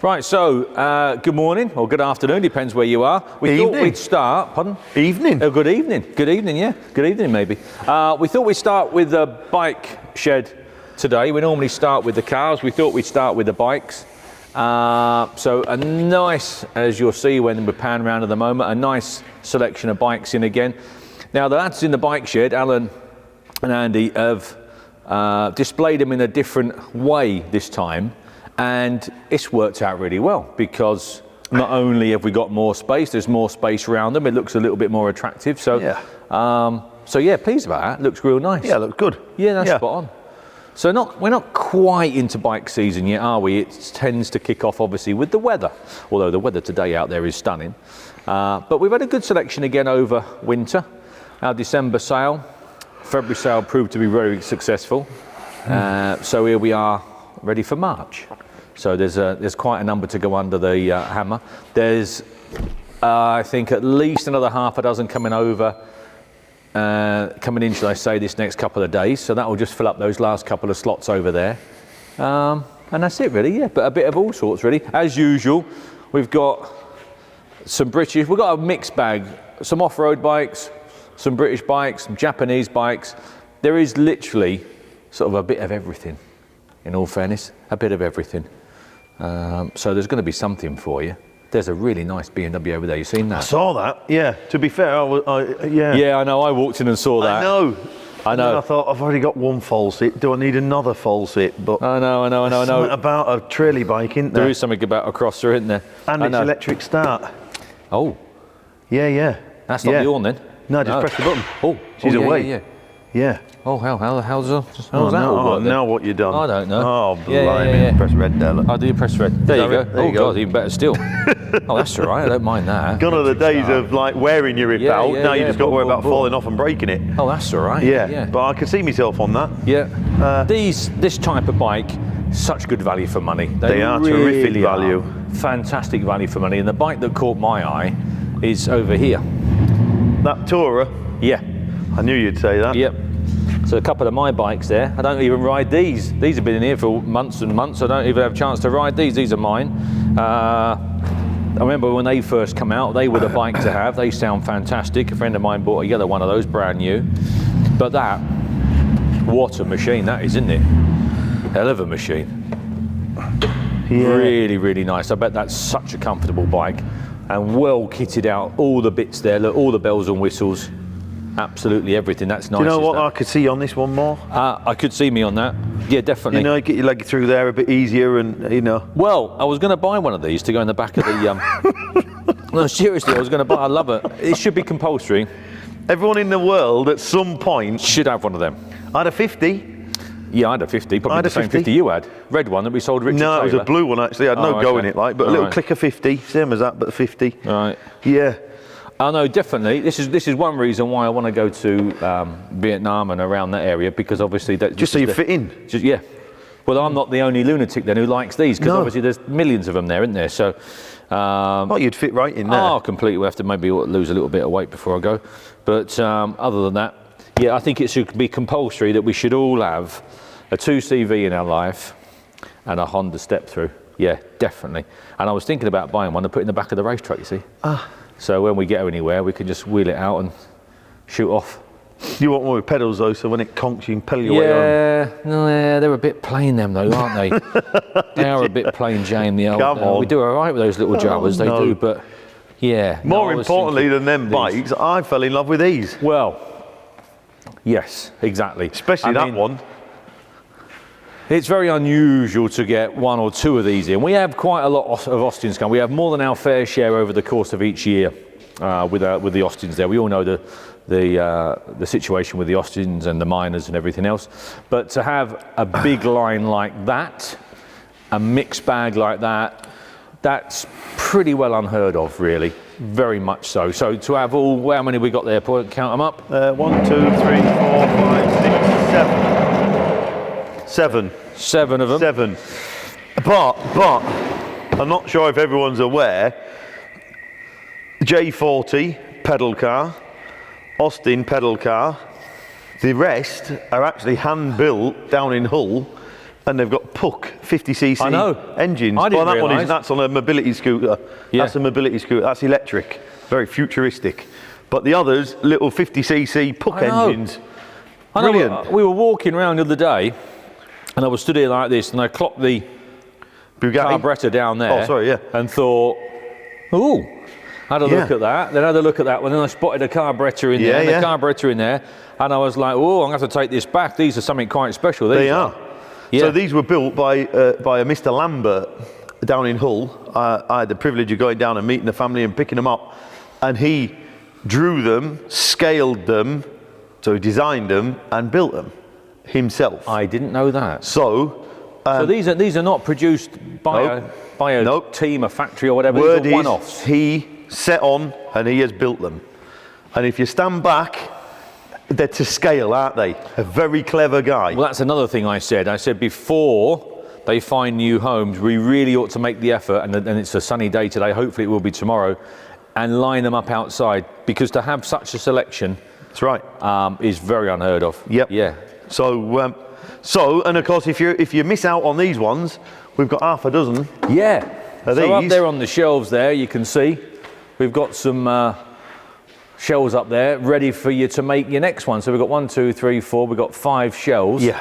Right, so good morning or good afternoon, depends where you are. We thought we'd start, pardon? Evening. Oh, good evening, yeah, good evening maybe. We thought we'd start with the bike shed today. We normally start with the cars, we thought we'd start with the bikes. So a nice, as you'll see when we pan around at the moment, a nice selection of bikes in again. Now the lads in the bike shed, Alan and Andy, have displayed them in a different way this time. And it's worked out really well because not only have we got more space, there's more space around them. It looks a little bit more attractive. So, yeah, pleased about that. Looks real nice. Yeah, looks good. Yeah, that's spot on. So we're not quite into bike season yet, are we? It tends to kick off obviously with the weather, although the weather today out there is stunning. But we've had a good selection again over winter. Our December sale, February sale proved to be very successful. So here we are, ready for March. So there's quite a number to go under the hammer. There's I think at least another half a dozen coming in, shall I say, this next couple of days. So that will just fill up those last couple of slots over there. And that's it really, yeah, but a bit of all sorts really. As usual, we've got we've got a mixed bag, some off-road bikes, some British bikes, some Japanese bikes. There is literally sort of a bit of everything. In all fairness, a bit of everything. So there's going to be something for you. There's a really nice BMW over there. You seen that? I saw that. Yeah. To be fair, yeah. Yeah, I know. I walked in and saw that. I know. And I thought I've already got one full seat. Do I need another full seat? But I know. Something about a trailer bike, isn't there? There is something about a crosser, isn't there? And it's electric start. Oh. Yeah. That's not the horn then. No, just press the button. Oh, she's away. Yeah. Oh, how's that all work then? Now what you done? I don't know. Oh, blimey. Press red there, look. Oh, do you press red? There you go. There you go. God, even better still. Oh, that's all right. I don't mind that. Gone are the days of like wearing your hip out. Now you just got to worry about falling off and breaking it. Oh, that's all right. Yeah. But I can see myself on that. Yeah. This type of bike, such good value for money. They are really terrific value. Fantastic value for money. And the bike that caught my eye is over here. That Tourer? Yeah. I knew you'd say that. Yep. So a couple of my bikes there. I don't even ride these. These have been in here for months and months. I don't even have a chance to ride these. These are mine. I remember when they first come out, they were the bike to have. They sound fantastic. A friend of mine bought a yellow one of those, brand new. But what a machine that is, isn't it? Hell of a machine. Yeah. Really, really nice. I bet that's such a comfortable bike and well kitted out. All the bits there, look, all the bells and whistles. Absolutely everything. That's nice. Do you know what I could see on this one more? I could see me on that. Yeah, definitely. You know, get your leg through there a bit easier, and you know. Well, I was going to buy one of these to go in the back of the. No, seriously, I was going to buy. I love it. It should be compulsory. Everyone in the world at some point should have one of them. I had a 50. Yeah, I had a 50. Probably the same 50 you had. Red one that we sold Richard No, Taylor. it was a blue one actually. I had no go in it, like, but a little clicker 50, same as that, but 50. Right. Yeah. I know, definitely. This is one reason why I want to go to Vietnam and around that area, because obviously that just so you fit in. Yeah. Well, I'm not the only lunatic then who likes these, because obviously there's millions of them there, isn't there? So. Well, you'd fit right in there. Oh, completely. We have to maybe lose a little bit of weight before I go. But other than that, yeah, I think it should be compulsory that we should all have a 2CV in our life and a Honda step through. Yeah, definitely. And I was thinking about buying one to put in the back of the race truck, you see. So when we get anywhere, we can just wheel it out and shoot off. You want one with pedals though, so when it conks, you can pedal your way on. Yeah, they're a bit plain them though, aren't they? They are a bit plain Jane, the old. Come on. We do all right with those little Jawas, they do, but yeah. More importantly than them bikes, I fell in love with these. Well, yes, exactly. Especially that one. It's very unusual to get one or two of these in. We have quite a lot of Austins come. We have more than our fair share over the course of each year with the Austins there. We all know the situation with the Austins and the miners and everything else. But to have a big line like that, a mixed bag like that, that's pretty well unheard of, really. Very much so. So to have all, how many we got there? Count them up. 1, 2, 3, 4, 5, 6, 7. 7. 7 of them. 7. But I'm not sure if everyone's aware. J40 pedal car, Austin pedal car. The rest are actually hand built down in Hull and they've got Puck 50cc I know. engines. I didn't that one realise. is, that's on a mobility scooter. Yeah. That's a mobility scooter. That's electric. Very futuristic. But the others, little 50cc Puck I know. engines. I know, Brilliant. we were walking around the other day, and I was stood here like this, and I clocked the Bugatti. carburettor down there. Oh, sorry, yeah. And thought, ooh. Had a look Yeah. at that, then had a look at that one, then I spotted a carburettor in there, and Yeah, a carburettor in there, and I was like, oh, I'm going to have to take this back. These are something quite special. These They are. Yeah. So these were built by a Mr. Lambert down in Hull. I had the privilege of going down and meeting the family and picking them up, and he drew them, scaled them, so he designed them and built them himself. I didn't know that. So These are not produced by a Nope. team, a factory or whatever. word These are is one-offs. he set on and he has built them. And if you stand back, they're to scale, aren't they? A very clever guy. Well, that's another thing I said. I said before they find new homes, we really ought to make the effort, and it's a sunny day today, hopefully it will be tomorrow, and line them up outside, because to have such a selection That's right. is very unheard of. Yep. Yeah. So, and of course, if you miss out on these ones, we've got half a dozen. Yeah. Are So up these? there on the shelves there, you can see we've got some shells up there ready for you to make your next one. So we've got 1, 2, 3, 4. We've got 5 shells. Yeah.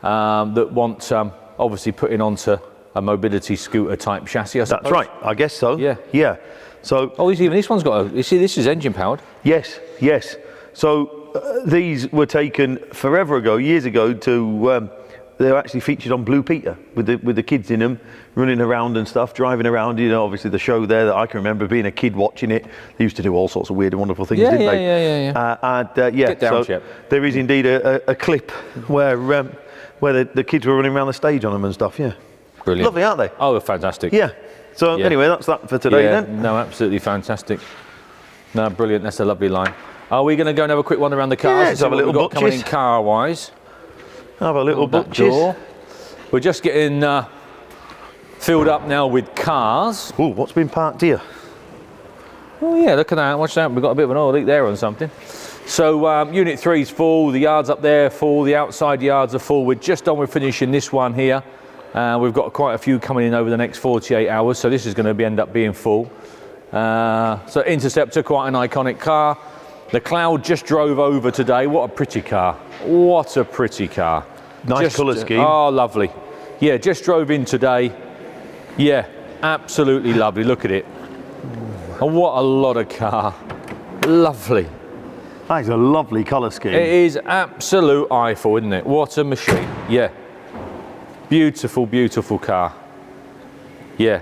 That want obviously putting onto a mobility scooter type chassis. I suppose. That's right. I guess so. Yeah. Yeah. So. Oh, even this one's got a. You see, this is engine powered. Yes. Yes. So these were taken forever ago, years ago, to. They're actually featured on Blue Peter with the kids in them, running around and stuff, driving around. You know, obviously the show there that I can remember being a kid watching it. They used to do all sorts of weird and wonderful things, didn't they? Yeah. Yeah. Get down, So Shep. there is indeed a clip where the kids were running around the stage on them and stuff. Yeah. Brilliant. Lovely, aren't they? Oh, fantastic. Yeah. So Yeah. anyway, that's that for today Yeah, then. no, absolutely fantastic. No, brilliant. That's a lovely line. Are we going to go and have a quick one around the cars? Yeah, and let's see have a what little we've got coming in butches. car-wise? Have a little That butches. door. We're just getting filled up now with cars. Oh, what's been parked here? Oh yeah, look at that. Watch that. We've got a bit of an oil leak there on something. So Unit 3's full. The yards up there full. The outside yards are full. We're just on with finishing this one here. We've got quite a few coming in over the next 48 hours. So this is going to end up being full. So Interceptor, quite an iconic car. The Cloud just drove over today. What a pretty car. What a pretty car. Nice colour scheme. Oh, lovely. Yeah, just drove in today. Yeah, absolutely lovely. Look at it. And what a lot of car. Lovely. That is a lovely colour scheme. It is absolute eyeful, isn't it? What a machine. Yeah. Beautiful, beautiful car. Yeah.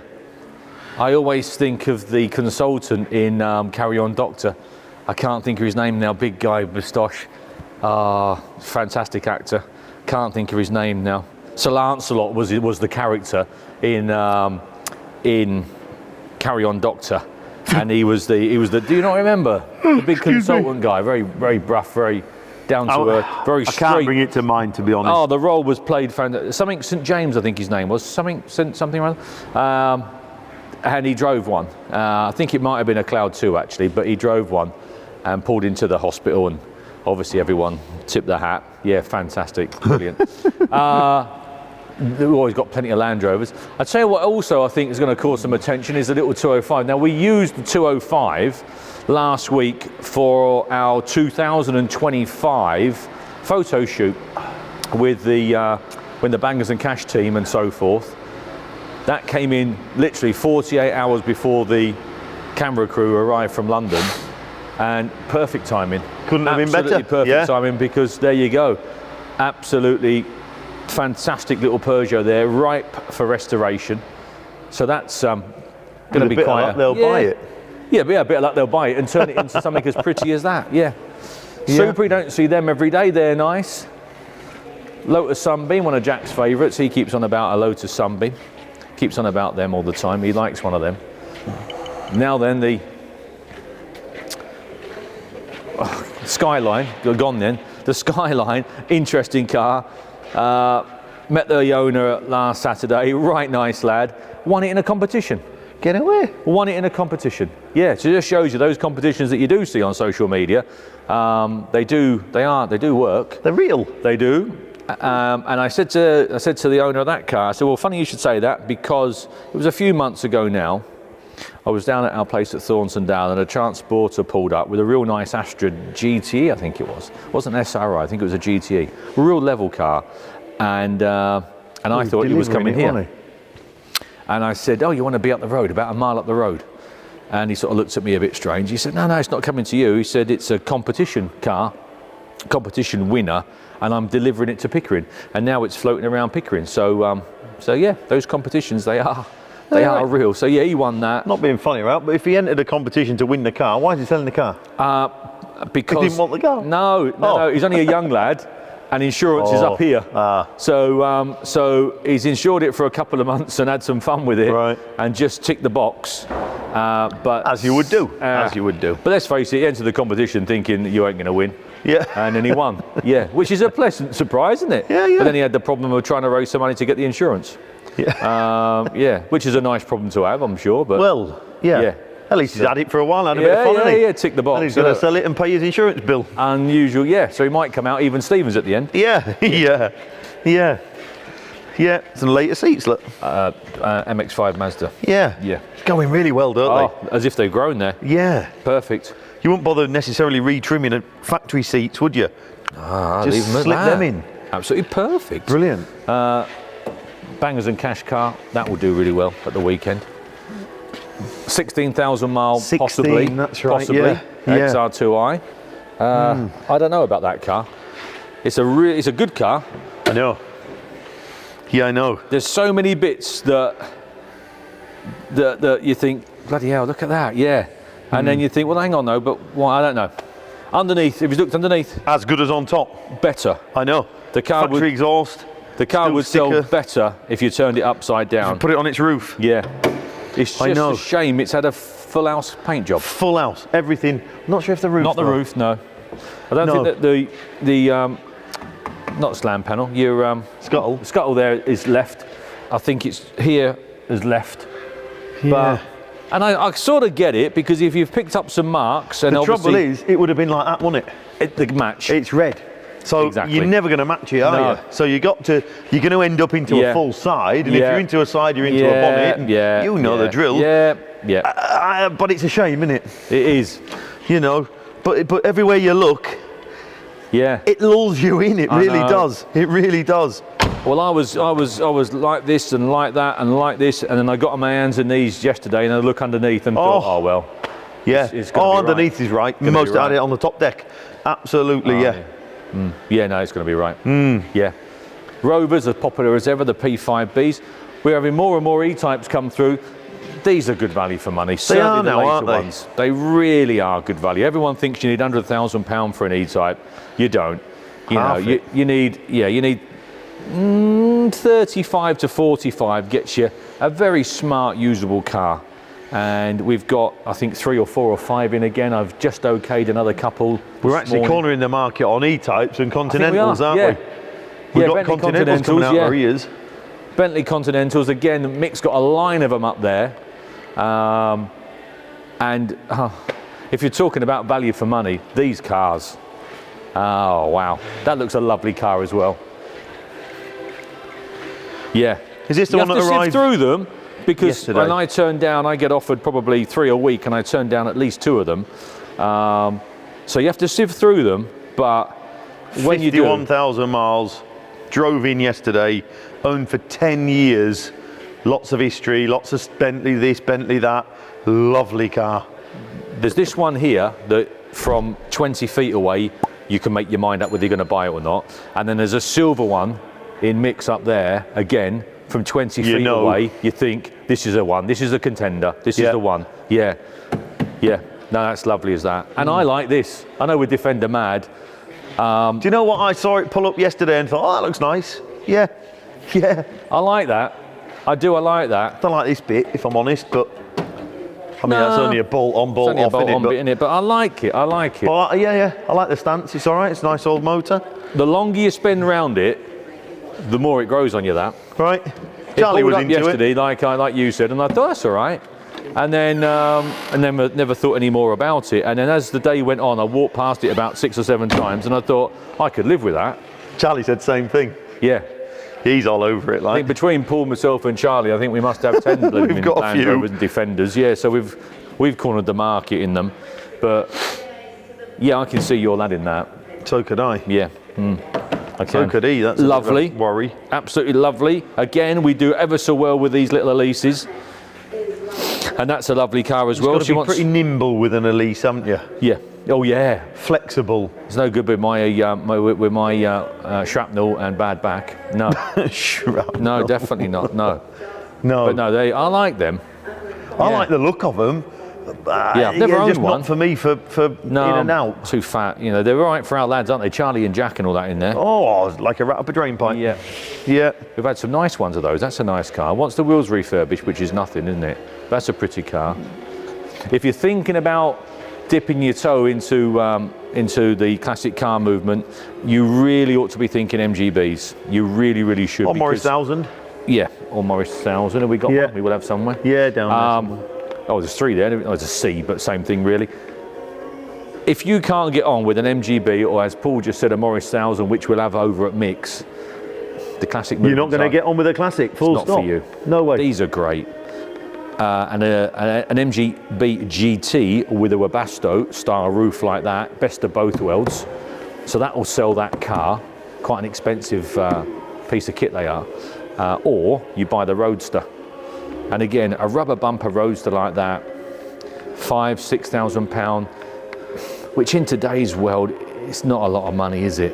I always think of the consultant in Carry On Doctor. I can't think of his name now. Big guy, moustache. Fantastic actor. Can't think of his name now. Sir Lancelot was the character in Carry On Doctor, and he was the. Do you not remember the big consultant guy? Very very gruff, very down to earth, very straight. I can't bring it to mind, to be honest. Oh, the role was played something St James, I think his name was something or other. And he drove one. I think it might have been a Cloud 2 actually, but he drove one and pulled into the hospital, and obviously everyone tipped their hat. Yeah, fantastic, brilliant. We've always got plenty of Land Rovers. I'll tell you what also I think is going to cause some attention is the little 205. Now we used the 205 last week for our 2025 photo shoot with when the Bangers and Cash team and so forth. That came in literally 48 hours before the camera crew arrived from London, and perfect timing. Couldn't have been better. Absolutely perfect timing, because there you go. Absolutely fantastic little Peugeot there, ripe for restoration. So that's going to be quite. Like they'll buy it. Yeah, but yeah, a bit of luck they'll buy it and turn it into something as pretty as that. Yeah. Super, you don't see them every day. They're nice. Lotus Sunbeam, one of Jack's favourites. He keeps on about a Lotus Sunbeam. Keeps on about them all the time. He likes one of them. Now then, the Skyline, gone then. The Skyline, interesting car. Met the owner last Saturday, right nice lad. Won it in a competition. Get away. Won it in a competition. Yeah, so it just shows you those competitions that you do see on social media. They do work. They're real. They do. And I said to the owner of that car, I said, well, funny you should say that, because it was a few months ago now. I was down at our place at Thornsondale and a transporter pulled up with a real nice Astra GTE, I think it was. It wasn't an SRI, I think it was a GTE. A real level car. And I thought he was coming here. And I said, oh, you want to be up the road, about a mile up the road? And he sort of looked at me a bit strange. He said, no, it's not coming to you. He said, it's a competition car, competition winner, and I'm delivering it to Pickering. And now it's floating around Pickering. So yeah, those competitions, they are real. So yeah, he won that. Not being funny, right? But if he entered a competition to win the car, why is he selling the car? Because he didn't want the car. No, he's only a young lad, and insurance is up here. So he's insured it for a couple of months and had some fun with it, right, and just ticked the box. But as you would do. As you would do. But let's face it, he entered the competition thinking you ain't going to win. Yeah. And then he won. Yeah, which is a pleasant surprise, isn't it? Yeah. But then he had the problem of trying to raise some money to get the insurance. Yeah. Which is a nice problem to have, I'm sure. But well, yeah. At least he's had it for a while, had a bit of fun, hasn't he? Yeah, tick the box. And he's going to sell it and pay his insurance bill. Unusual, yeah. So he might come out even Stevens at the end. Yeah. Some later seats, look. MX-5 Mazda. Yeah. Going really well, don't they? As if they've grown there. Yeah. Perfect. You wouldn't bother necessarily re-trimming the factory seats, would you? Just slip them in. Absolutely perfect. Brilliant. Bangers and cash car, that will do really well at the weekend. 16,000 mile, 16, possibly. That's right. Possibly. Yeah. XR2i. I don't know about that car. It's a good car. I know. Yeah, I know. There's so many bits that you think, bloody hell, look at that, yeah. And then you think, well, hang on though, but why? I don't know. Underneath, if you looked underneath, as good as on top. Better. I know. The car factory exhaust. The car would sell better if you turned it upside down. Put it on its roof. Yeah. It's just a shame it's had a full house paint job. Full house, everything. Not sure if the roof. Not the roof, no. I don't think that the not slam panel. Your scuttle there is left. I think it's here is left. Yeah. And I sort of get it, because if you've picked up some marks, and the trouble is, it would have been like that, wouldn't it? The match. It's red. So you're never going to match it, are you? So you're going to end up into a full side, and if you're into a side, you're into a bonnet, and you know the drill. Yeah. But it's a shame, isn't it? It is. You know, but everywhere you look, it lulls you in. It really does. It really does. Well, I was like this and like that and like this, and then I got on my hands and knees yesterday, and I look underneath and thought, oh well. Yeah. It's underneath is right. Most had it on the top deck. Absolutely, yeah. Yeah, no, it's going to be right. Yeah. Rovers are popular as ever, the P5Bs. We're having more and more E-types come through. These are good value for money. They are now, aren't they? Ones. They really are good value. Everyone thinks you need £100,000 for an E-type. You don't. You need 35 to 45 gets you a very smart, usable car. And we've got, I think, 3 or 4 or 5 in again. I've just okayed another couple. We're actually cornering the market on E-types and Continentals, aren't we? We've got Continentals coming out our ears. Bentley Continentals, again, Mick's got a line of them up there. And if you're talking about value for money, these cars, oh wow, that looks a lovely car as well. Yeah. Is this the one that arrived? You have to sift through them, because yesterday. When I turn down, I get offered probably 3 a week, and I turn down at least 2 of them. So you have to sift through them, but when you do, 51,000 miles, drove in yesterday, owned for 10 years, lots of history, lots of Bentley this, Bentley that, lovely car. There's this one here that from 20 feet away, you can make your mind up whether you're going to buy it or not. And then there's a silver one in Mix up there, again, from 20 feet away, you think, this is a one, this is a contender, this is the one. Yeah. No, that's lovely as that. And I like this. I know we're Defender mad. Do you know what? I saw it pull up yesterday and thought, oh, that looks nice. Yeah. I like that. I like that. I don't like this bit, if I'm honest, but I mean, that's only a bolt on, bolt off, but I like it. But, yeah, I like the stance. It's all right. It's a nice old motor. The longer you spend around it, the more it grows on you. That right. Charlie was into yesterday, like you said, and I thought that's all right. And then never thought any more about it. And then as the day went on, I walked past it about 6 or 7 times, and I thought I could live with that. Charlie said the same thing. Yeah. He's all over it, I like. think between Paul, myself and Charlie, I think we must have 10 blooming got a Land few. Rovers and Defenders. Yeah, so we've cornered the market in them. But yeah, I can see your lad in that. So could I. Yeah. I So can. could he. That's lovely. A bit of a worry. Absolutely lovely. Again, we do ever so well with these little Elises. And that's a lovely car as well. You've got to be pretty nimble with an Elise, haven't you? Yeah. Oh yeah. Flexible. It's no good with my shrapnel and bad back. No. Shrapnel. No, definitely not. No. No. But no, I like them. I like the look of them. Yeah, I've never owned just one. Not for me for No, in and out. too fat. You know, they're all right for our lads, aren't they? Charlie and Jack and all that in there. Oh, like a rat up a drain pipe. Yeah. Yeah. We've had some nice ones of those. That's a nice car. Once the wheels refurbished, which is nothing, isn't it? That's a pretty car. If you're thinking about dipping your toe into the classic car movement, you really ought to be thinking MGBs. You really, really should. Or Morris 1000. Yeah, or Morris 1000. Have we got one? We will have somewhere. Yeah, down there somewhere. Oh, there's 3 there. Oh, there's a C, but same thing really. If you can't get on with an MGB, or as Paul just said, a Morris 1000, which we'll have over at Mix, the classic. You're not going to get on with a classic. Full stop. Not for you. No way. These are great. And an MGB GT with a Webasto style roof like that, best of both worlds. So that will sell that car. Quite an expensive piece of kit they are. Or you buy the Roadster. And again, a rubber bumper Roadster like that, £5,000–6,000, which in today's world, it's not a lot of money, is it?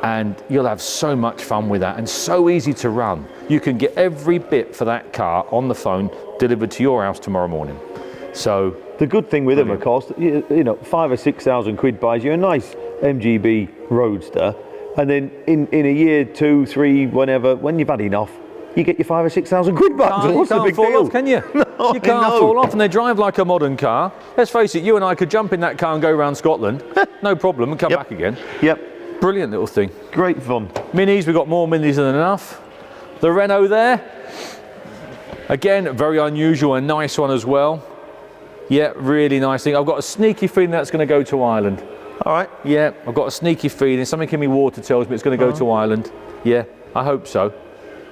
And you'll have so much fun with that, and so easy to run. You can get every bit for that car on the phone, delivered to your house tomorrow morning. So the good thing with them, of course, you know, 5,000 or 6,000 quid buys you a nice MGB Roadster, and then in a year, 2, 3, whenever, when you've had enough, you get your 5,000 or 6,000 quid back. you What's the can't big fall deal? off, can you? No, you can't fall off, and they drive like a modern car. Let's face it, you and I could jump in that car and go around Scotland, no problem, and come back again. Yep. Brilliant little thing. Great fun. Minis, we've got more minis than enough. The Renault there, again, very unusual and nice one as well. Yeah, really nice thing. I've got a sneaky feeling that's going to go to Ireland. All right. Yeah, I've got a sneaky feeling. Something in me water tells me it's going to go to Ireland. Yeah, I hope so.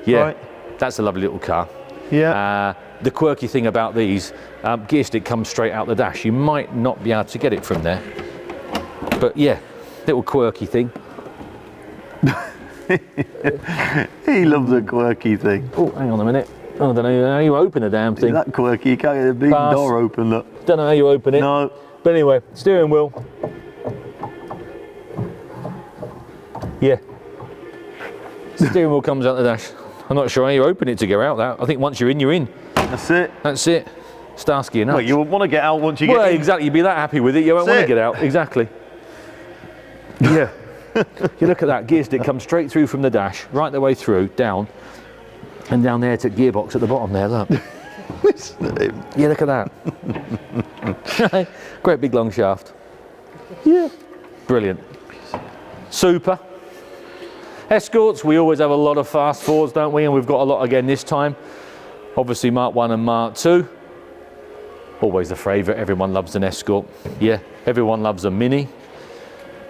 Yeah, Right. That's a lovely little car. Yeah. The quirky thing about these, gear stick comes straight out the dash. You might not be able to get it from there. But yeah, little quirky thing. He loves a quirky thing. Oh, hang on a minute. Oh, I don't know how you open a damn thing. That quirky, you can't get the big door open, look. Don't know how you open it. No. But anyway, steering wheel. Yeah. Steering wheel comes out the dash. I'm not sure how you open it to go out that. I think once you're in, you're in. That's it. That's it. Starsky enough. Well, you want to get out once you Well, get in. exactly. You'd be that happy with it, you won't want to get out. Exactly. Yeah. You look at that, gear stick comes straight through from the dash, right the way through, down, and down there to gearbox at the bottom there, look. Yeah, look at that. Great big long shaft. Yeah. Brilliant. Super. Escorts, we always have a lot of fast forwards, don't we? And we've got a lot again this time. Obviously Mark 1 and Mark 2. Always a favourite, everyone loves an Escort. Yeah, everyone loves a Mini.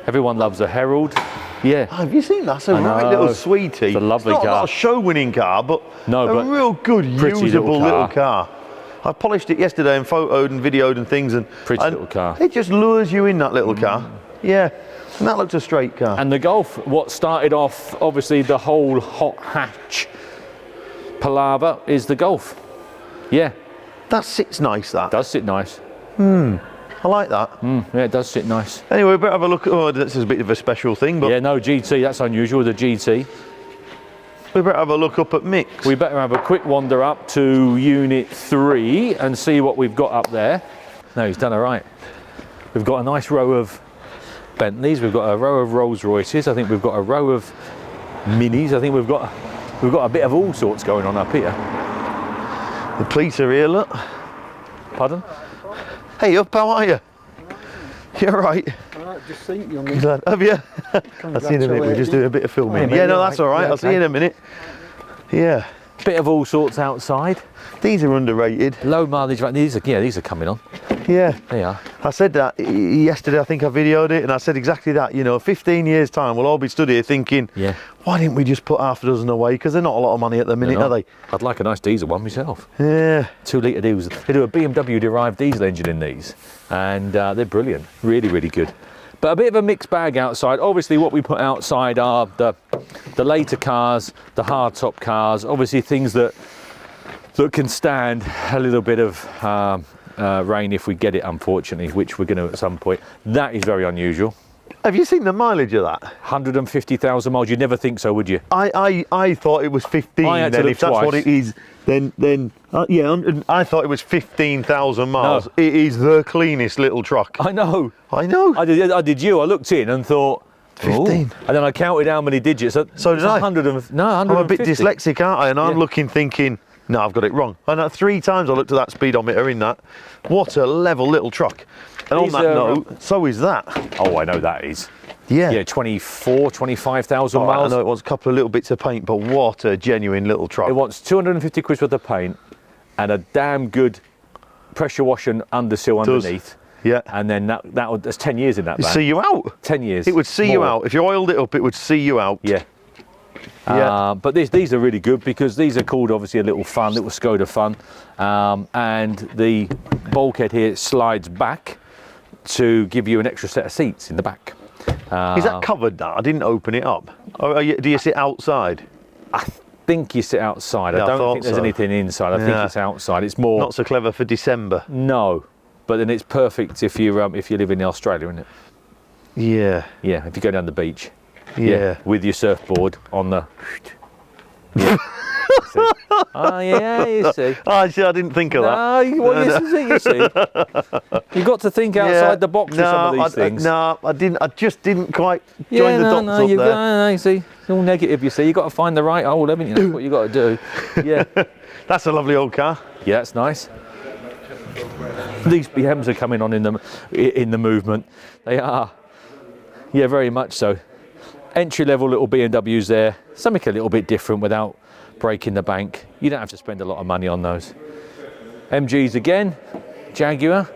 Everyone loves a Herald. Yeah. Oh, have you seen that? That's a right little sweetie. It's a lovely not car. Not a show-winning car, but a real good, usable little car. I polished it yesterday and photoed and videoed and things. And little car. It just lures you in, that little car. Yeah. And that looks a straight car. And the Golf, what started off, obviously, the whole hot hatch palaver is the Golf. Yeah. That sits nice, that. Does sit nice. I like that. Yeah, it does sit nice. Anyway, we better have a look. Oh, this is a bit of a special thing, but Yeah, no, GT, that's unusual, the GT. we better have a look up at Mix. We better have a quick wander up to Unit 3 and see what we've got up there. No, he's done all right. We've got a nice row of Bentleys, we've got a row of Rolls Royces, I think we've got a row of Minis, I think we've got a bit of all sorts going on up here. The police are here, look. Pardon? Hey, up, how are you? You all right? Just seen you on Good lad. Have you? I'll see you in a minute, we're just doing a bit of filming. Yeah, no, that's all right, I'll see you in a minute. Yeah. Bit of all sorts outside. These are underrated. Low mileage, these are coming on. Yeah. There you are. I said that yesterday, I think I videoed it, and I said exactly that. You know, 15 years' time, we'll all be stood here thinking, Yeah. why didn't we just put half a dozen away? Because they're not a lot of money at the minute, are they? I'd like a nice diesel one myself. Yeah. 2 litre diesel. They do a BMW derived diesel engine in these, and they're brilliant. Really, really good. But a bit of a mixed bag outside. Obviously, what we put outside are the later cars, the hardtop cars. Obviously, things that can stand a little bit of rain if we get it, unfortunately, which we're going to at some point. That is very unusual. Have you seen the mileage of that? 150,000 miles. You'd never think so, would you? I thought it was 15. I had to Then look if that's twice. what it is, then yeah. I thought it was 15,000 miles. No. It is the cleanest little truck. I know. I know. I did you. I looked in and thought, 15. "Ooh." And then I counted how many digits. So did I. 100 and, no, I'm 150. a bit dyslexic, aren't I? And I'm Yeah. looking, thinking, no, I've got it wrong. And 3 times I looked at that speedometer in that. What a level little truck. And These on that are, note, so is that. Oh, I know that is. Yeah. Yeah, 25,000 Oh, I miles. know it wants a couple of little bits of paint, but what a genuine little truck. It wants 250 quid worth of paint and a damn good pressure washing undersill Does. underneath. Yeah. And then that's 10 years in that van. See you out. 10 years. It would see you More. out. If you oiled it up, it would see you out. Yeah. Yeah. But these are really good because these are called obviously a little Skoda fun. And the bulkhead here slides back to give you an extra set of seats in the back. Is that covered that? I didn't open it up. Or do you sit outside? I think you sit outside. Yeah, I I don't thought think there's so. anything inside. I think Yeah. it's outside. It's more Not so clever for December. no, but then it's perfect if you live in Australia, isn't it? Yeah. Yeah, if you go down the beach. Yeah. with your surfboard on the. Yeah. See? Oh yeah, you see. Oh, see, I didn't think of that. No, you see. You've got to think outside the box with some of these things. No, I didn't. I just didn't quite join the dots up you there. No, you see, it's all negative. You see, you've got to find the right hole, haven't you? That's what you got to do. Yeah, That's a lovely old car. yeah, it's nice. These BMs are coming on in the movement. They are, yeah, very much so. Entry level little BMWs there. Something a little bit different without breaking the bank. You don't have to spend a lot of money on those. MGs again, Jaguar.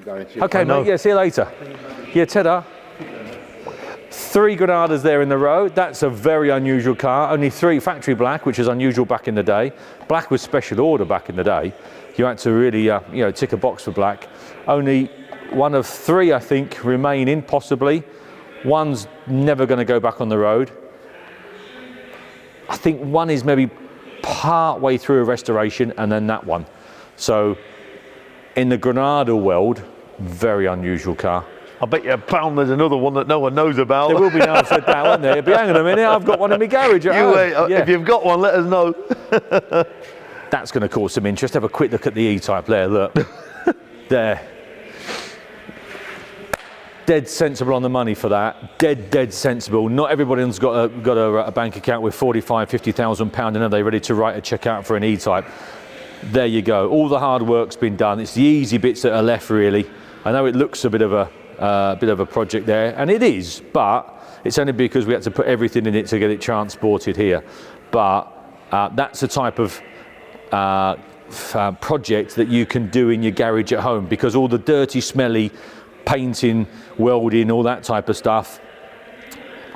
Okay, mate, yeah, see you later. Yeah, ta-da. 3 Granadas there in the row. That's a very unusual car. Only 3 factory black, which is unusual back in the day. Black was special order back in the day. You had to really, tick a box for black. Only 1 of 3, I think, remaining, possibly. 1's never going to go back on the road. I think 1 is maybe part way through a restoration, and then that one. So, in the Granada world, very unusual car. I bet you £1 there's another one that no one knows about. There will be now said that, won't there? But hang on a minute, I've got one in my garage at home. Wait, Yeah. if you've got one, let us know. That's going to cause some interest. Have a quick look at the E-Type there, look. There. Dead sensible on the money for that. Dead sensible. Not everybody's got a bank account with 45, 50,000 pounds and are they ready to write a check out for an E-Type. There you go. All the hard work's been done. It's the easy bits that are left, really. I know it looks a bit of a project there, and it is, but it's only because we had to put everything in it to get it transported here. But that's the type of project that you can do in your garage at home, because all the dirty, smelly painting, welding, all that type of stuff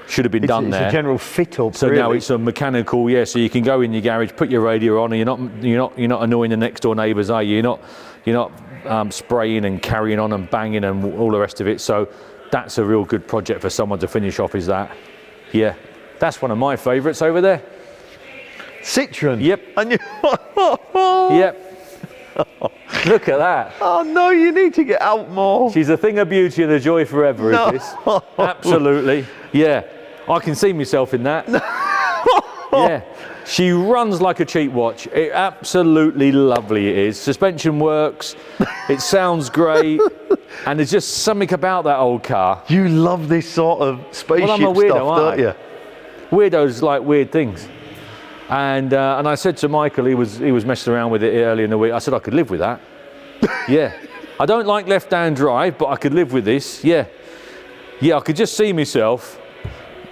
should have been done there. It's a general fit up. So really. now it's a mechanical, yeah. So you can go in your garage, put your radio on, and you're not annoying the next door neighbours, are you? You're not spraying and carrying on and banging and all the rest of it. So that's a real good project for someone to finish off. Is that? Yeah, that's one of my favourites over there. Citroen. Yep. And you. Yep. Look at that. Oh no, you need to get out more. She's a thing of beauty and a joy forever. No. Is this? Absolutely. Yeah. I can see myself in that. Yeah. She runs like a cheap watch. It absolutely lovely it is. Suspension works. It sounds great. And there's just something about that old car. You love this sort of spaceship Well, I'm a weirdo, stuff, don't aren't I? you? Weirdos like weird things. And I said to Michael, he was messing around with it earlier in the week. I said I could live with that. Yeah. I don't like left-hand drive, but I could live with this. Yeah. Yeah, I could just see myself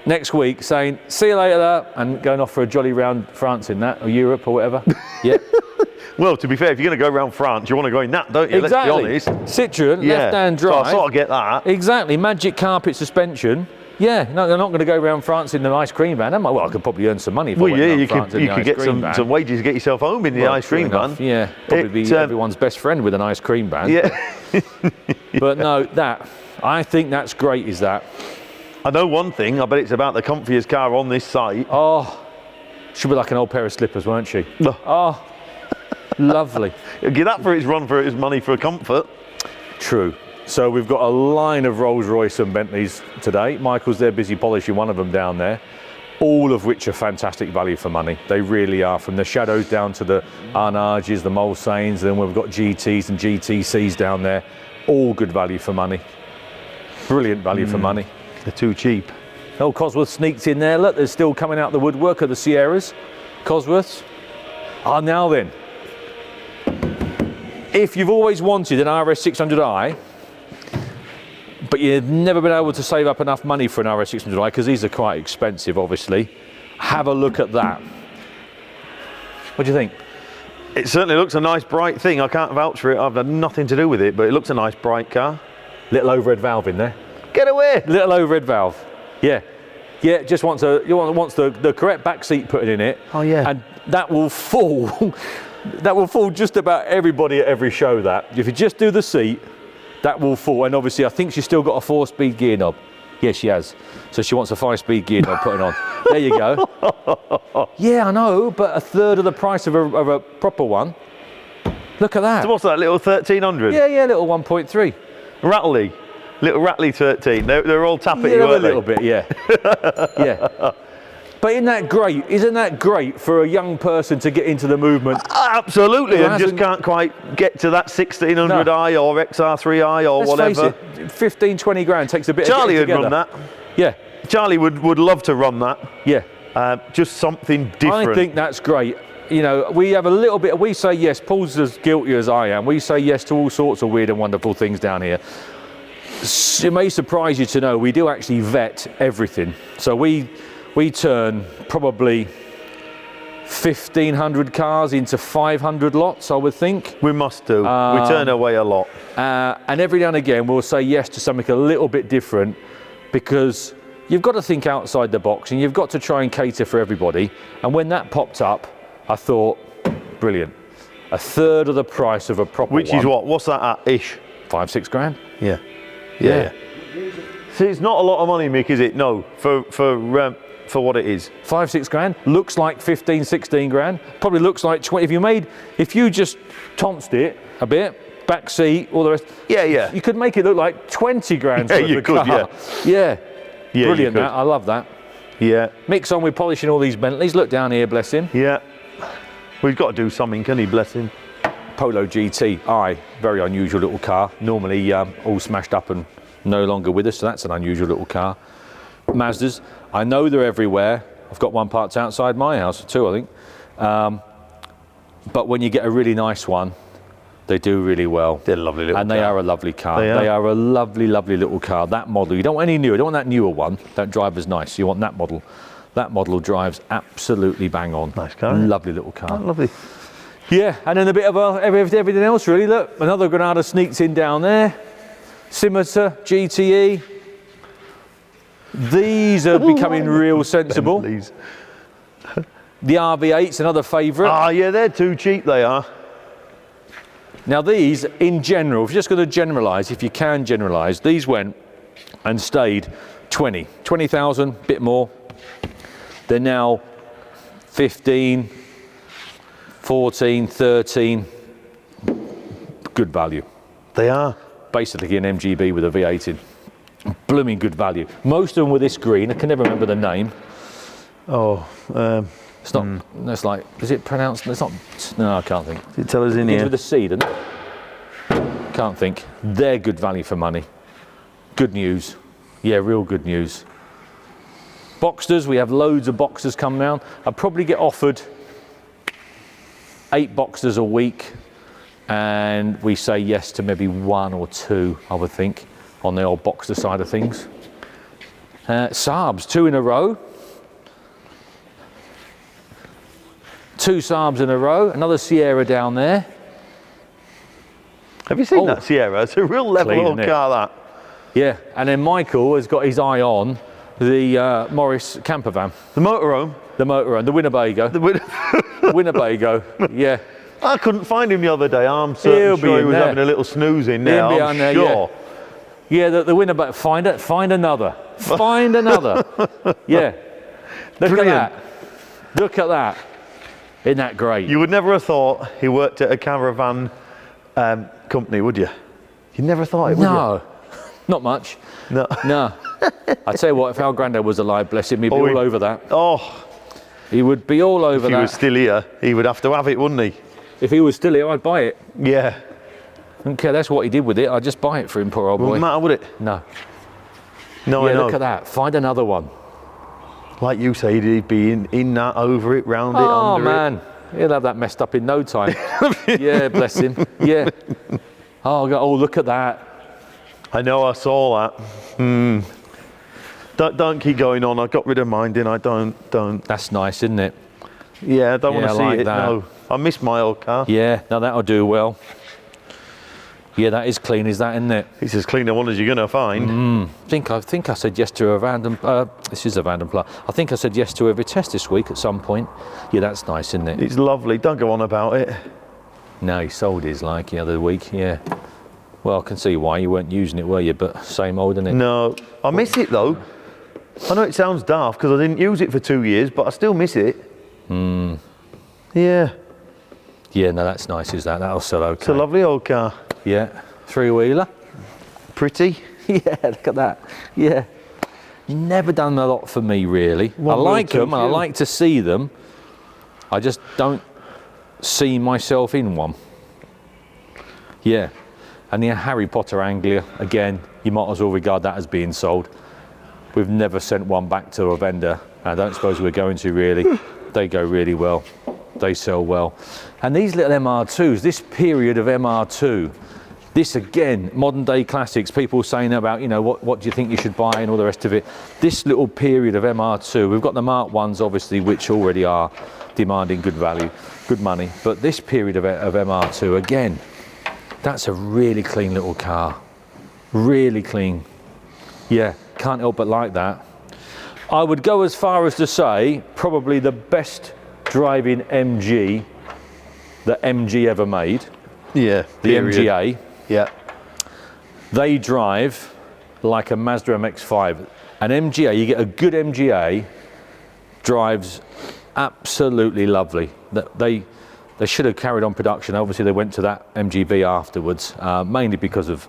next week saying, see you later, and going off for a jolly round France in that, or Europe or whatever. Yeah. Well, to be fair, if you're going to go around France, you want to go in that, don't you? Exactly. Let's be honest. Citroen, Yeah. left-hand So drive. I sort of get that. Exactly, magic carpet suspension. Yeah, no, they're not going to go around France in an ice cream van, am I? Well, I could probably earn some money if I Well, went yeah, around you France could in the ice get cream van. some wages to get yourself home in the Well, ice cream true van. enough, yeah, probably be everyone's best friend with an ice cream van. Yeah. But no, I think that's great, is that. I know one thing. I bet it's about the comfiest car on this site. Oh, she'll be like an old pair of slippers, won't she? No. Oh, lovely. Get that for its run for its money for comfort. True. So we've got a line of Rolls Royce and Bentleys today. Michael's there busy polishing one of them down there, all of which are fantastic value for money. They really are, from the Shadows down to the Arnages, the Mulsanes, then we've got GTs and GTCs down there, all good value for money. Brilliant value for money. They're too cheap. Oh, Cosworth sneaked in there. Look, they're still coming out the woodwork of the Sierras. Cosworths. Ah, now then. If you've always wanted an RS600i, but you've never been able to save up enough money for an RS600i, because these are quite expensive, obviously, have a look at that. What do you think? It certainly looks a nice bright thing. I can't vouch for it. I've had nothing to do with it, but it looks a nice bright car. Little overhead valve in there. Get away! Little overhead valve. Yeah. Yeah, just wants the correct back seat put in it. Oh, yeah. And that will fall. That will fall just about everybody at every show, that. If you just do the seat, that will fall. And obviously, I think she's still got a 4-speed gear knob. Yes, she has. So she wants a 5-speed gear knob putting on. There you go. Yeah, I know, but a third of the price of a proper one. Look at that. So what's that, little 1300? Yeah, little 1.3. Rattly. Little Rattly 13. They're all tapping you, A aren't they? little bit, yeah. Yeah. But isn't that great? Isn't that great for a young person to get into the movement? Absolutely, Who and just hasn't- can't quite get to that 1600i or XR3i or Let's whatever. face it, 15, 20 grand takes a bit Charlie of would getting run together. that. Yeah, Charlie would love to run that. yeah. Just something different. I think that's great. You know, we have a little bit, we say yes, Paul's as guilty as I am. We say yes to all sorts of weird and wonderful things down here. It may surprise you to know we do actually vet everything. So we turn probably 1,500 cars into 500 lots, I would think. We must do. We turn away a lot. And every now and again we'll say yes to something a little bit different, because you've got to think outside the box and you've got to try and cater for everybody. And when that popped up, I thought, brilliant. A third of the price of a proper Which one. is what? What's that at ish? 5-6 grand. Yeah. Yeah. See, it's not a lot of money, Mick, is it? No, for what it is. 5-6 grand. Looks like 15, 16 grand. Probably looks like 20. If you just tonsed it a bit, back seat, all the rest. Yeah. You could make it look like 20 grand. Yeah, worth you of could, car. Yeah. Yeah, Brilliant, you could. that. I love that. Yeah. Mick's on with polishing all these Bentleys. Look down here, bless him. Yeah. We've got to do something, can he? Bless him. Polo GTI, very unusual little car. Normally all smashed up and no longer with us, so that's an unusual little car. Mazdas, I know they're everywhere. I've got one parked outside my house, 2 I think. But when you get a really nice one, they do really well. They're a lovely little and car. they are a lovely car. They are. A lovely, lovely little car. That model, you don't want any newer. You don't want that newer one. That drive as nice. You want that model. That model drives absolutely bang on. Nice car. Lovely little car. Oh, lovely. Yeah, and then a bit of everything else really. Look, another Granada sneaks in down there. Scimitar, GTE. These are becoming real sensible. Bentleys. The RV8's another favourite. Ah, yeah, they're too cheap, they are. Now these, in general, if you're just going to generalise, if you can generalise, these went and stayed 20,000, bit more. They're now 15, 14, 13, good value. They are. Basically an MGB with a V8 in. Blooming good value. Most of them were this green. I can never remember the name. Oh, It's not. It's like. Is it pronounced? It's not. No, I can't think. does it tell us in Begins here? with a C, doesn't it? Can't think. They're good value for money. Good news. Yeah, real good news. Boxsters. We have loads of Boxsters come down. I probably get offered 8 Boxsters a week, and we say yes to maybe 1 or 2, I would think, on the old Boxster side of things. Saabs, 2 in a row. 2 Saabs in a row, another Sierra down there. Have you seen that Sierra? It's a real level Clean, old isn't it? car, that. Yeah, and then Michael has got his eye on the Morris camper van. The motorhome. The motorhome, the Winnebago. The Winnebago, yeah. I couldn't find him the other day. I'm He'll certain be sure he in was there. having a little snooze in there. He'll be I'm on there, sure. Yeah, the Winnebago. Find another. Find another. Yeah. Look Brilliant. at that. Look at that. Isn't that great? You would never have thought he worked at a caravan company, would you? You never thought it, would No, not much. you? No. No. I tell you what, if our granddad was alive, bless him, he'd be Oh, all over that. Oh, He would be all over if he that. was still here, he would have to have it, wouldn't he? If he was still here, I'd buy it. Yeah. I don't care. That's what he did with it. I'd just buy it for him, poor old boy. Wouldn't matter, would it? No. No, I Yeah, know. look at that. Find another one. Like you say, he'd be in that, over it, round it, Oh under man, he'll have that messed up in no time. Yeah, bless him. Yeah. Oh, look at that. it. I know, I saw that. Don't keep going on. I got rid of mine, didn't I? Don't. That's nice, isn't it? Yeah, I don't want Yeah, to see I like it. that. No, I miss my old car. Yeah, no, that'll do well. Yeah, that is clean, is that, isn't it? It's as clean a one as you're gonna find. I think I said yes to a random. This is a random plug. I think I said yes to a Vitesse this week at some point. Yeah, that's nice, isn't it? It's lovely. Don't go on about it. No, he sold his like the other week. Yeah. Well, I can see why you weren't using it, were you? But same old, isn't it? No, I miss it though. I know it sounds daft because I didn't use it for 2 years, but I still miss it. Yeah, Yeah, no, that's nice. Is that? That'll sell okay. it's a lovely old car. Yeah, 3-wheeler. Pretty. Yeah, look at that. Yeah. Never done a lot for me, really. One I wheel, like two them and I fuel. like to see them. I just don't see myself in one. Yeah. And the Harry Potter Anglia, again, you might as well regard that as being sold. We've never sent one back to a vendor. I don't suppose we're going to, really. They go really well. They sell well. And these little MR2s, this period of MR2, this again, modern day classics, people saying about, you know, what do you think you should buy and all the rest of it. This little period of MR2, we've got the Mark 1s obviously, which already are demanding good value, good money. But this period of MR2, again, that's a really clean little car. Really clean. Yeah, can't help but like that. I would go as far as to say probably the best driving MG that MG ever made. Yeah. The period. MGA. Yeah. They drive like a Mazda MX-5. An MGA, you get a good MGA, drives absolutely lovely. They should have carried on production. Obviously, they went to that MGB afterwards, mainly because of,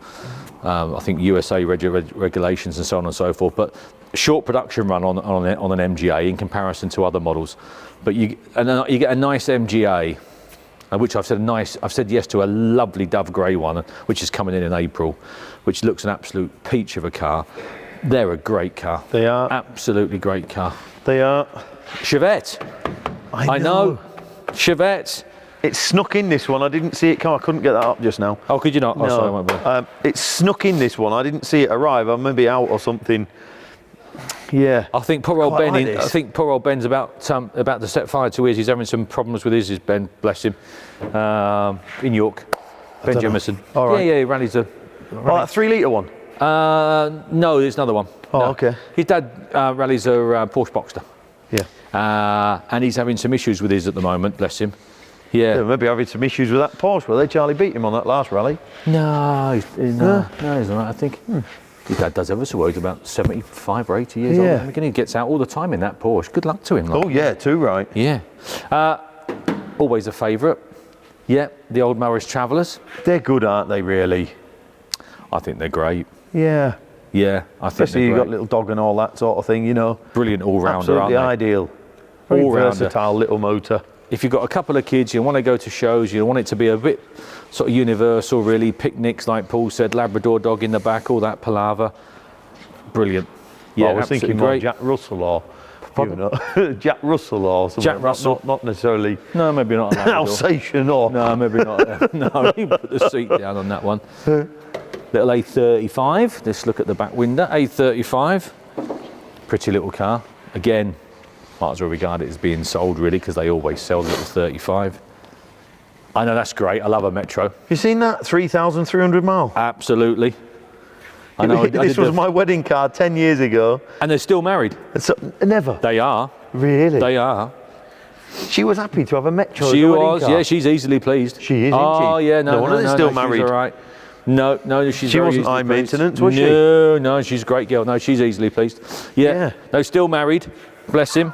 I think, USA regulations and so on and so forth. But short production run on an MGA in comparison to other models. But you get a nice MGA. Which I've said yes to a lovely Dove Grey one, which is coming in April, which looks an absolute peach of a car. They're a great car. They are. Absolutely great car. They are. Chevette. I know. Chevette. It snuck in this one. I didn't see it come. I couldn't get that up just now. Oh, could you not? Oh, sorry, I won't bother. It snuck in this one. I didn't see it arrive. I may be out or something. Yeah. I think poor old Quite Ben. like this. I think poor old Ben's about to set fire to his. He's having some problems with his. Ben, bless him. In York, Ben don't know. Jemison. All right. Yeah, he rallies a. Oh, that 3 litre one. No, there's another one. Oh, No. okay. His dad rallies a Porsche Boxster. Yeah. And he's having some issues with his at the moment, bless him. Yeah. Yeah, maybe having some issues with that Porsche, were they? Charlie beat him on that last rally. No, he's all right, I think. His dad does ever so well. He's about 75 or 80 years Yeah. old. Again, he gets out all the time in that Porsche. Good luck to him. Like. Oh yeah, too right. Yeah. Always a favourite. Yeah, the old Morris Travellers. They're good, aren't they? Really? I think they're great. Yeah. Yeah, I think Especially they're you've great. got little dog and all that sort of thing, you know. Brilliant all-rounder, Absolutely aren't they? ideal. Very All-rounder. versatile little motor. If you've got a couple of kids, you want to go to shows, you want it to be a bit sort of universal, really. Picnics, like Paul said, Labrador dog in the back, all that palaver. Brilliant. Yeah, Well, I was absolutely thinking more great. Jack Russell or Pardon? you know, Jack Russell or something. Jack Russell. Not necessarily No, maybe not. A Labrador. Alsatian or. No, maybe not. No, you put the seat down on that one. Little A35. Let's look at the back window. A35. Pretty little car. Again, might as well regard it as being sold really, because they always sell them at 35. I know, that's great. I love a Metro. You seen that? 3,300 mile. Absolutely. I know. This was my wedding card 10 years ago. And they're still married. So, never. They are. Really? They are. She was happy to have a Metro. She as a wedding was. card. Yeah, she's easily pleased. She is, isn't Oh she? yeah, no, wonder they're still married. She's all right. No, she's. She very wasn't easily high pleased. maintenance, was she? No, she's a great girl. No, she's easily pleased. Yeah. No, still married. Bless him.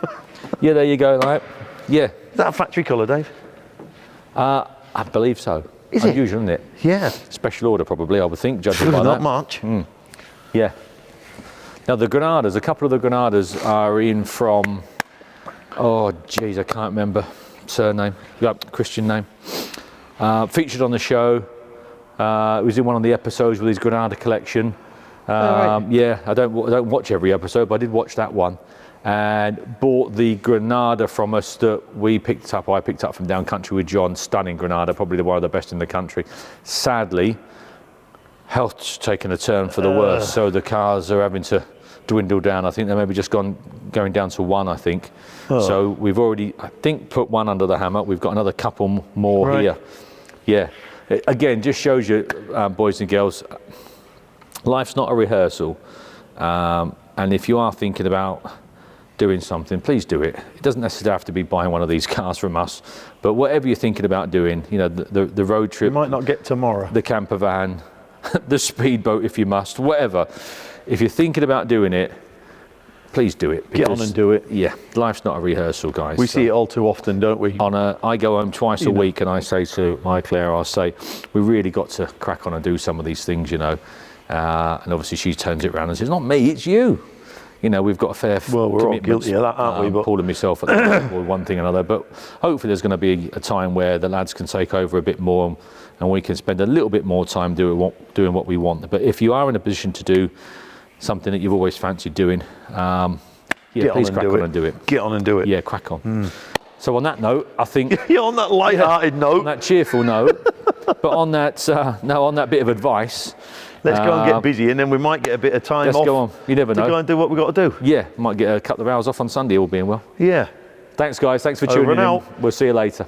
Yeah, there you go. Right. Yeah. Is that a factory colour, Dave? I believe so. Is it? Unusual, isn't it? Yeah. Special order, probably. I would think, judging by Not that. much. Yeah. Now the Granadas, a couple of the Granadas are in from, oh geez, I can't remember surname, Christian name. Featured on the show. It was in one of the episodes with his Granada collection. Right. Yeah, I don't watch every episode, but I did watch that one, and bought the Granada from us that we picked up. I picked up from down country with John. Stunning Granada, probably one of the best in the country. Sadly, health's taken a turn for the worse, so the cars are having to dwindle down. I think they're maybe just going down to one, I think. So we've already, I think, put one under the hammer. We've got another couple more here. Yeah. Again, just shows you, boys and girls, life's not a rehearsal. And if you are thinking about doing something, please do it. It doesn't necessarily have to be buying one of these cars from us, but whatever you're thinking about doing, you know, the road trip, You might not get tomorrow. the camper van, the speedboat if you must, whatever. If you're thinking about doing it, please do it. Get on and do it. Yeah, life's not a rehearsal, guys. We see it all too often, don't we? I go home twice a week, and I say to my Claire, I say, we really got to crack on and do some of these things, you know. And obviously she turns it around and says, not me, it's you. You know, we've got a fair Well, we're all guilty of that, aren't we? But Paul and myself at the moment, or one thing or another. But hopefully there's going to be a time where the lads can take over a bit more, and we can spend a little bit more time doing what we want. But if you are in a position to do something that you've always fancied doing, please crack on and do it. Get on and do it. Yeah, crack on. So on that note, I think You're on that light-hearted on note. that cheerful note, but on that on that bit of advice, Let's go and get busy, and then we might get a bit of time let's off go on. You never to know. go and do what we've got to do. Yeah, might get a couple of hours off on Sunday, all being well. Yeah. Thanks, guys. Thanks for Over tuning and in. out. We'll see you later.